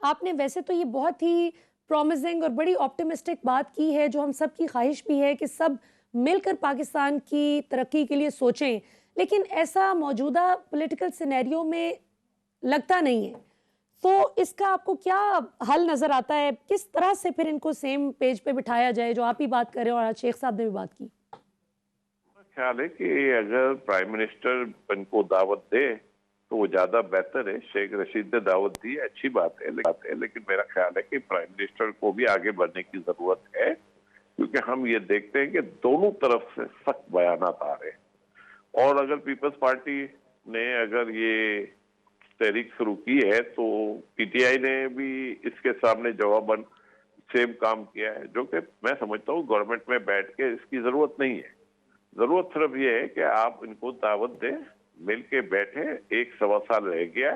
आपने वैसे तो ये बहुत ही प्रॉमिसिंग और बड़ी ऑप्टिमिस्टिक बात की है, जो हम सब की ख्वाहिश भी है कि सब मिलकर पाकिस्तान की तरक्की के लिए सोचें, लेकिन ऐसा मौजूदा पॉलिटिकल सिनेरियो में लगता नहीं है। तो इसका आपको क्या हल नजर आता है? किस तरह से फिर इनको सेम पेज पे बिठाया जाए, जो आप ही बात कर रहे हो और आज शेख साहब ने भी बात की? ख्याल है कि अगर प्राइम मिनिस्टर इनको दावत दे तो वो ज्यादा बेहतर है। शेख रशीद ने दावत दी, अच्छी बात है, लेकिन मेरा ख्याल है कि प्राइम मिनिस्टर को भी आगे बढ़ने की जरूरत है, क्योंकि हम ये देखते हैं कि दोनों तरफ से सख्त बयानात आ रहे हैं। और अगर पीपल्स पार्टी ने अगर ये तहरीक शुरू की है तो पीटीआई ने भी इसके सामने जवाबन सेम काम किया है, जो कि मैं समझता हूँ गवर्नमेंट में बैठ के इसकी जरूरत नहीं है। जरूरत सिर्फ ये है कि आप इनको दावत दें, मिल के बैठे। 1 सवा साल रह गया,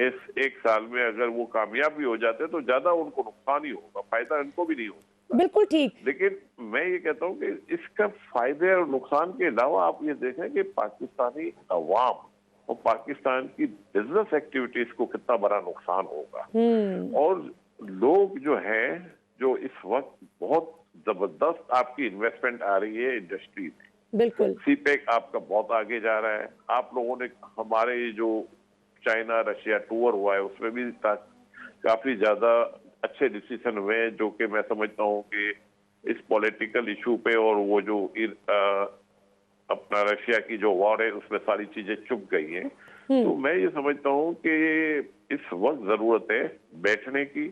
इस 1 साल में अगर वो कामयाब भी हो जाते तो ज्यादा उनको नुकसान ही होगा, फायदा इनको भी नहीं होगा। बिल्कुल ठीक। लेकिन मैं ये कहता हूँ कि इसका फायदे और नुकसान के अलावा आप ये देखें कि पाकिस्तानी अवाम और पाकिस्तान की बिजनेस एक्टिविटीज को कितना बड़ा नुकसान होगा। और लोग जो हैं, जो इस वक्त बहुत जबरदस्त आपकी इन्वेस्टमेंट आ रही है इंडस्ट्री में, बिल्कुल। सीपेक आपका बहुत आगे जा रहा है। आप लोगों ने हमारे जो चाइना रशिया टूर हुआ है उसमें भी काफी ज्यादा अच्छे डिसीजन हुए हैं, जो कि मैं समझता हूँ कि इस पॉलिटिकल इशू पे और वो जो अपना रशिया की जो वॉर है उसमें सारी चीजें चुप गई हैं। तो मैं ये समझता हूँ कि इस वक्त जरूरत है बैठने की,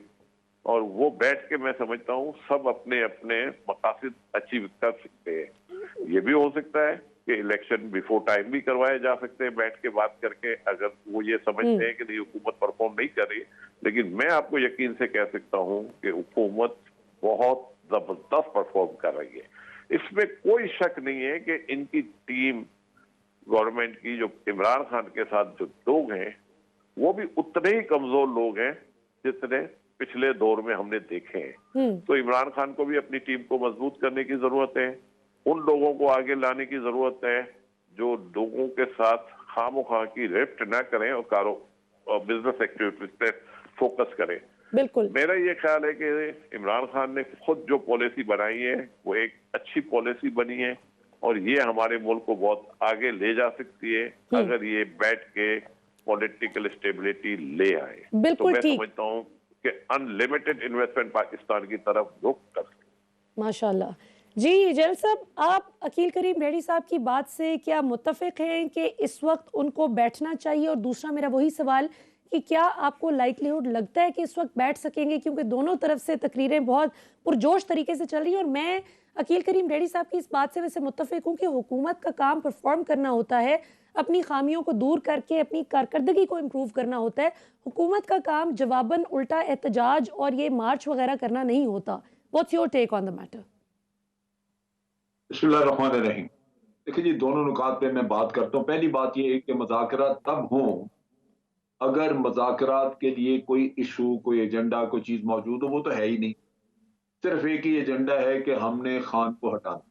और वो बैठ के मैं समझता हूँ सब अपने अपने मकासद अचीव कर सकते हैं। ये भी हो सकता है कि इलेक्शन बिफोर टाइम भी करवाए जा सकते हैं बैठ के बात करके, अगर वो ये समझते हैं कि नहीं हुकूमत परफॉर्म नहीं कर रही। लेकिन मैं आपको यकीन से कह सकता हूँ कि हुकूमत बहुत जबरदस्त परफॉर्म कर रही है। इसमें कोई शक नहीं है कि इनकी टीम गवर्नमेंट की, जो इमरान खान के साथ जो लोग हैं, वो भी उतने ही कमजोर लोग हैं जितने पिछले दौर में हमने देखे हैं। तो इमरान खान को भी अपनी टीम को मजबूत करने की जरूरत है। उन लोगों को आगे लाने की जरूरत है जो लोगों के साथ खामोखा की रिफ्ट ना करें और बिजनेस एक्टिविटीज पे फोकस करें। बिल्कुल। मेरा ये ख्याल है कि इमरान खान ने खुद जो पॉलिसी बनाई है वो एक अच्छी पॉलिसी बनी है, और ये हमारे मुल्क को बहुत आगे ले जा सकती है अगर ये बैठ के पॉलिटिकल स्टेबिलिटी ले आए। तो मैं समझता हूँ कि अनलिमिटेड इन्वेस्टमेंट पाकिस्तान की तरफ रुख कर सकते। माशाल्लाह जी। जनरल साहब, आप अकील करीम ढेड़ी साहब की बात से क्या मुत्तफिक हैं कि इस वक्त उनको बैठना चाहिए? और दूसरा मेरा वही सवाल कि क्या आपको लाइकलीहुड लगता है कि इस वक्त बैठ सकेंगे, क्योंकि दोनों तरफ से तकरीरें बहुत पुरजोश तरीके से चल रही हैं। और मैं अकील करीम ढेड़ी साहब की इस बात से वैसे मुत्तफिक हूँ कि हुकूमत का काम परफॉर्म करना होता है, अपनी खामियों को दूर करके अपनी कारकर्दगी को इम्प्रूव करना होता है। हुकूमत का काम जवाबन उल्टा एहतजाज और ये मार्च वगैरह करना नहीं होता। What's your take on the matter? बिस्मिल्लाहिर्रहमानिर्रहीम। देखिए जी, दोनों नुकात पे मैं बात करता हूँ। पहली बात ये है कि मुज़ाकरात तब हों अगर मुज़ाकरात के लिए कोई इशू, कोई एजेंडा, कोई चीज मौजूद हो। वो तो है ही नहीं। सिर्फ एक ही एजेंडा है कि हमने खान को हटाना।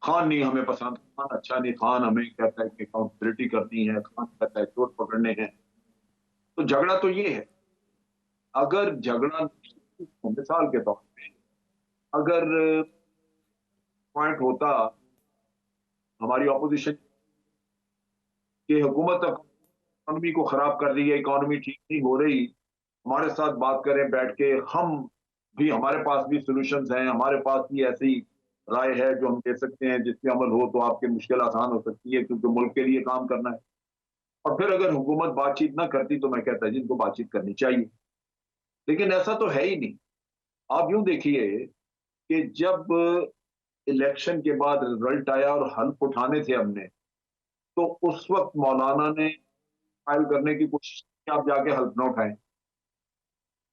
खान नहीं हमें पसंद, खान अच्छा नहीं, खान हमें कहता है कि अकाउंटेबिलिटी करनी है, खान कहता है चोट पकड़ने हैं। तो झगड़ा तो ये है। अगर झगड़ा मिसाल के तौर पे अगर पॉइंट होता हमारी ऑपोजिशन की हुकूमत इकोनॉमी को खराब कर रही है, इकोनॉमी ठीक नहीं हो रही, हमारे साथ बात करें बैठ के, हम भी, हमारे पास भी सॉल्यूशंस हैं, हमारे पास भी ऐसी राय है जो हम दे सकते हैं जिसके अमल हो तो आपकी मुश्किल आसान हो सकती है, क्योंकि मुल्क के लिए काम करना है। और फिर अगर हुकूमत बातचीत ना करती तो मैं कहता जिनको बातचीत करनी चाहिए, लेकिन ऐसा तो है ही नहीं। आप यूं देखिए कि जब इलेक्शन के बाद रिजल्ट आया और हल्फ उठाने थे हमने, तो उस वक्त मौलाना ने फाइल करने की कोशिश की आप जाके हल्फ ना उठाएं।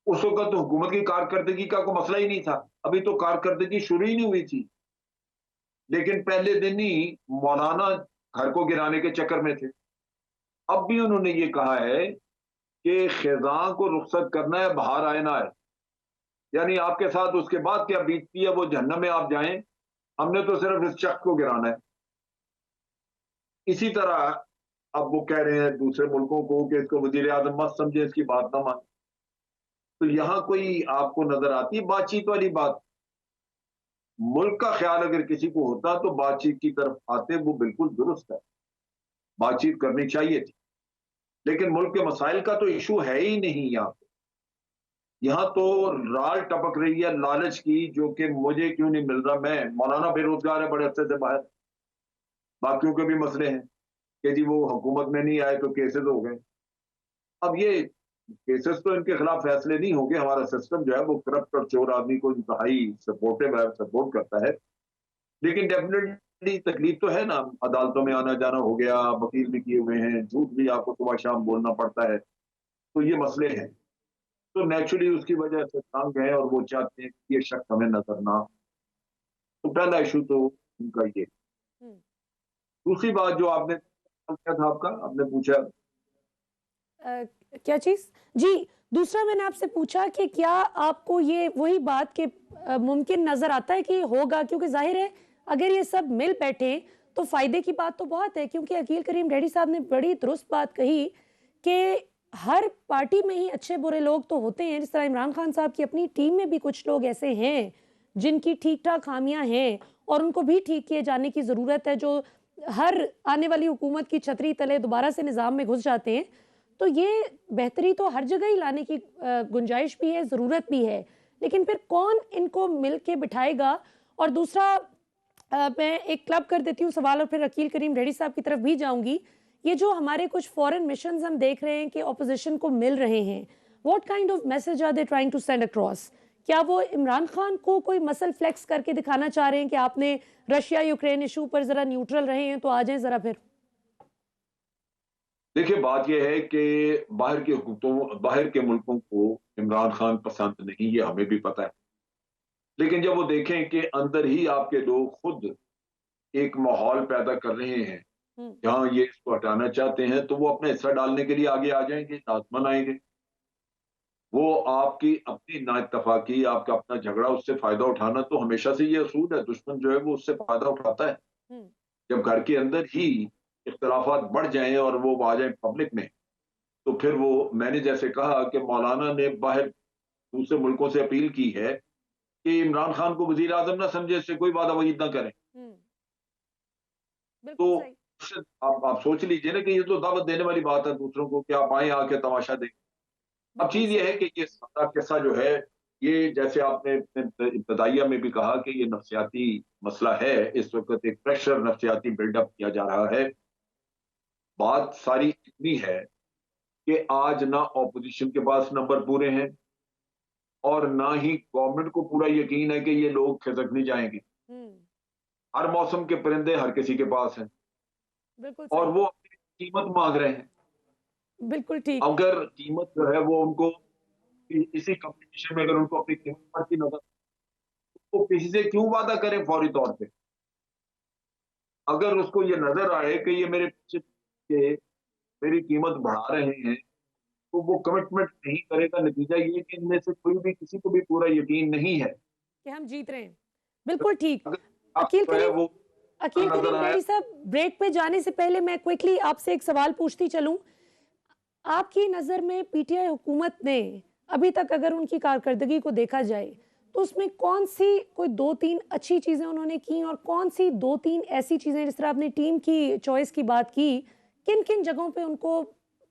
उस वक्त तो हुकूमत की कारकर्दगी का कोई मसला ही नहीं था, अभी तो कारकर्दगी शुरू ही नहीं हुई थी। लेकिन पहले दिन ही मौलाना घर को गिराने के चक्कर में थे। अब भी उन्होंने ये कहा है कि खिज़ां को रुखसत करना है, बाहर आए ना आए, यानी आपके साथ उसके बाद क्या बीतती है वो जहन्नम में आप जाएं, हमने तो सिर्फ इस शख्स को गिराना है। इसी तरह अब वो कह रहे हैं दूसरे मुल्कों को कि इसको वजीर आजम मत समझे, इसकी बात ना माने। तो यहाँ कोई आपको नजर आती है बातचीत वाली बात? मुल्क का ख्याल अगर किसी को होता तो बातचीत की तरफ आते, वो बिल्कुल दुरुस्त है, बातचीत करनी चाहिए थी। लेकिन मुल्क के मसाइल का तो इशू है ही नहीं यहाँ पे। यहाँ तो राल टपक रही है लालच की, जो कि मुझे क्यों नहीं मिल रहा। मैं, मौलाना बेरोजगार है बड़े अरसे से बाहर, बाकियों के भी मसले हैं कि जी वो हुकूमत में नहीं आए तो केसेस हो गए। अब ये केसेस तो इनके खिलाफ फैसले नहीं होंगे। हमारा सिस्टम जो है वो करप्ट और चोर आदमी को इंतहाई सपोर्टिव है, सपोर्ट करता है। लेकिन डेफिनेटली तकलीफ तो है ना, अदालतों में आना जाना हो गया, वकील भी किए हुए हैं, झूठ भी आपको सुबह शाम बोलना पड़ता है, तो ये मसले हैं। तो नेचुरली उसकी वजह से तंग है और वो चाहते हैं कि ये शक हमें नजर ना। तो पहला इशू तो उनका ये। हम्म। दूसरी बात जो आपने क्या था, आपका आपने पूछा क्या चीज? जी, दूसरा मैंने आपसे पूछा कि क्या आपको ये वही बात के मुमकिन नजर आता है कि होगा, क्योंकि जाहिर है अगर ये सब मिल बैठे तो फायदे की बात तो बहुत है, क्योंकि अकील करीम ढेड़ी साहब ने बड़ी दुरुस्त बात कही कि हर पार्टी में ही अच्छे बुरे लोग तो होते हैं। जिस तरह इमरान खान साहब की अपनी टीम में भी कुछ लोग ऐसे हैं जिनकी ठीक ठाक खामियां हैं और उनको भी ठीक किए जाने की जरूरत है, जो हर आने वाली हुकूमत की छतरी तले दोबारा से निजाम में घुस जाते हैं। तो ये बेहतरी तो हर जगह ही लाने की गुंजाइश भी है, ज़रूरत भी है, लेकिन फिर कौन इनको मिल के बिठाएगा? और दूसरा मैं एक क्लब कर देती हूँ सवाल और फिर अकील करीम ढेड़ी साहब की तरफ भी जाऊंगी। ये जो हमारे कुछ फॉरेन मिशंस हम देख रहे हैं कि ऑपोजिशन को मिल रहे हैं, what kind of message are they trying to send across? क्या वो इमरान खान को कोई मसल फ्लेक्स करके दिखाना चाह रहे हैं कि आपने रशिया यूक्रेन इशू पर जरा न्यूट्रल रहे हैं तो आ जाएं जरा फिर? देखिए, बात यह है कि बाहर की हुकूमतों, बाहर के मुल्कों को इमरान खान पसंद नहीं, ये हमें भी पता है। लेकिन जब वो देखें कि अंदर ही आपके लोग खुद एक माहौल पैदा कर रहे हैं हम्म। जहां ये इसको हटाना चाहते हैं, तो वो अपना हिस्सा डालने के लिए आगे आ जाएंगे, लाजमन आएंगे। वो आपकी अपनी नाइतफाकी, आपका अपना झगड़ा, उससे फायदा उठाना तो हमेशा से ये असूल है। दुश्मन जो है वो उससे फायदा उठाता है। हम्म। जब घर के अंदर ही इख्तलाफात बढ़ जाएं और वो आ जाए पब्लिक में, तो फिर वो, मैंने जैसे कहा कि मौलाना ने बाहर दूसरे मुल्कों से अपील की है कि इमरान खान को वजीर आजम ना समझे, इससे कोई वादा वहीद ना करें। हम्म। तो बिल्कुल सही। आप सोच लीजिए ना कि ये तो दावत देने वाली बात है दूसरों को कि आप आए आके तमाशा देखें। अब बिल्कुल चीज ये है सही। कि ये सारा किस्सा जो है, ये जैसे आपने इब्तदाइया में भी कहा कि ये नफ्सियाती मसला है। इस वक्त एक प्रेशर नफ्सियाती बिल्डअप किया जा रहा है। बात सारी इतनी है कि आज ना ऑपोजिशन के पास नंबर पूरे हैं और ना ही गवर्नमेंट को पूरा यकीन है कि ये लोग खिसक नहीं जाएंगे। हम्म। हर मौसम के परिंदे हर किसी के पास हैं बिल्कुल और सही। वो अपनी कीमत मांग रहे हैं। बिल्कुल ठीक। अगर कीमत जो है वो उनको इसी कंपटीशन में, अगर उनको अपनी कीमत पर की नजर, तो किसी से क्यों वादा करें फौरी तौर पे? अगर उसको ये नजर आए कि ये मेरे पीछे के मेरी कीमत बढ़ा रहे हैं, तो वो कमिटमेंट नहीं करेगा। नतीजा ये है कि इनमें से कोई भी, किसी को भी पूरा यकीन नहीं है। कि हम जीत रहे हैं। बिल्कुल ठीक। अगर आप अकील जो है करीम, वो अकील नजर करीम आए। ढेड़ी साहब, ब्रेक पे जाने से पहले मैं क्विकली आपसे एक सवाल पूछती चलूं। आपकी नज़र में पीटीआई हुकूमत ने अभी तक अगर उनकी कारकर्दगी को देखा जाए तो उसमें कौन सी कोई दो तीन अच्छी चीज़ें उन्होंने की और कौन सी दो तीन ऐसी चीज़ें, जिस तरह आपने टीम की चॉइस की बात की, किन किन जगहों पे उनको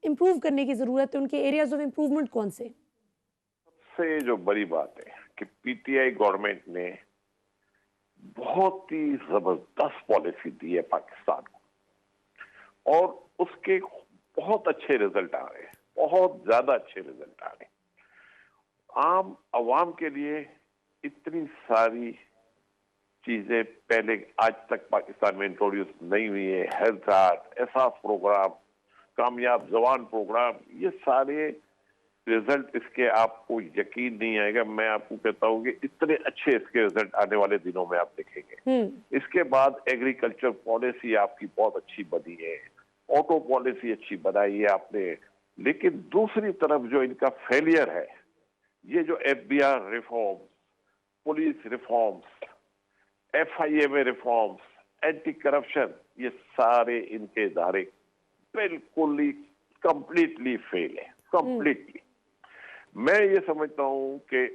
इम्प्रूव करने की ज़रूरत है? उनके एरियाज ऑफ इम्प्रूवमेंट कौन से? सबसे जो बड़ी बात है कि पीटीआई गवर्नमेंट ने बहुत ही जबरदस्त पॉलिसी दी है पाकिस्तान को और उसके बहुत अच्छे रिजल्ट आ रहे हैं, बहुत ज्यादा अच्छे रिजल्ट आ रहे हैं। आम आवाम के लिए इतनी सारी चीजें पहले आज तक पाकिस्तान में इंट्रोड्यूस नहीं हुई है। हेल्थ कार्ड, ऐसा प्रोग्राम, कामयाब जवान प्रोग्राम, ये सारे रिजल्ट इसके आपको यकीन नहीं आएगा। मैं आपको कहता हूँ कि इतने अच्छे इसके रिजल्ट आने वाले दिनों में आप देखेंगे। इसके बाद एग्रीकल्चर पॉलिसी आपकी बहुत अच्छी बनी है, ऑटो पॉलिसी अच्छी बनाई है आपने। लेकिन दूसरी तरफ जो इनका फेलियर है, ये जो FBR reforms, police reforms, FIA में रिफॉर्म्स, एंटी करप्शन, ये सारे इनके इदारे बिल्कुल ही कंप्लीटली फेल है, कंप्लीटली। मैं ये समझता हूं कि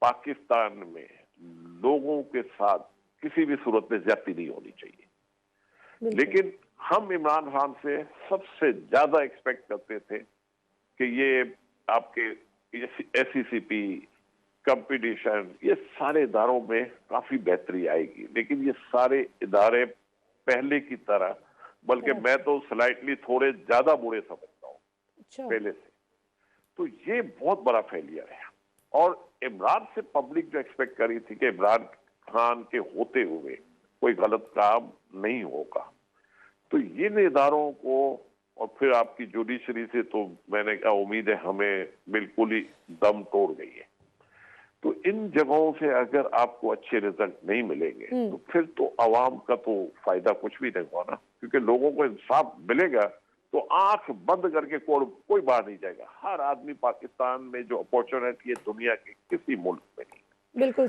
पाकिस्तान में लोगों के साथ किसी भी सूरत में ज्यादती नहीं होनी चाहिए, लेकिन हम इमरान खान से सबसे ज्यादा एक्सपेक्ट करते थे कि ये आपके SCCP, कंपटीशन, ये सारे इदारों में काफी बेहतरी आएगी। लेकिन ये सारे इदारे पहले की तरह, बल्कि मैं तो स्लाइटली थोड़े ज्यादा बुरे समझता हूँ पहले से। तो ये बहुत बड़ा फेलियर है। और इमरान से पब्लिक जो एक्सपेक्ट करी थी कि इमरान खान के होते हुए कोई गलत काम नहीं होगा, तो इन इदारों को, और फिर आपकी जुडिशरी से तो मैंने कहा उम्मीद है हमें बिल्कुल ही दम तोड़ गई है। तो इन जगहों से अगर आपको अच्छे रिजल्ट नहीं मिलेंगे तो फिर तो आवाम का तो फायदा कुछ भी नहीं हुआ ना, क्योंकि लोगों को इंसाफ मिलेगा तो आंख बंद करके कोई बाहर नहीं जाएगा। हर आदमी पाकिस्तान में जो अपॉर्चुनिटी है दुनिया के किसी मुल्क में नहीं। बिल्कुल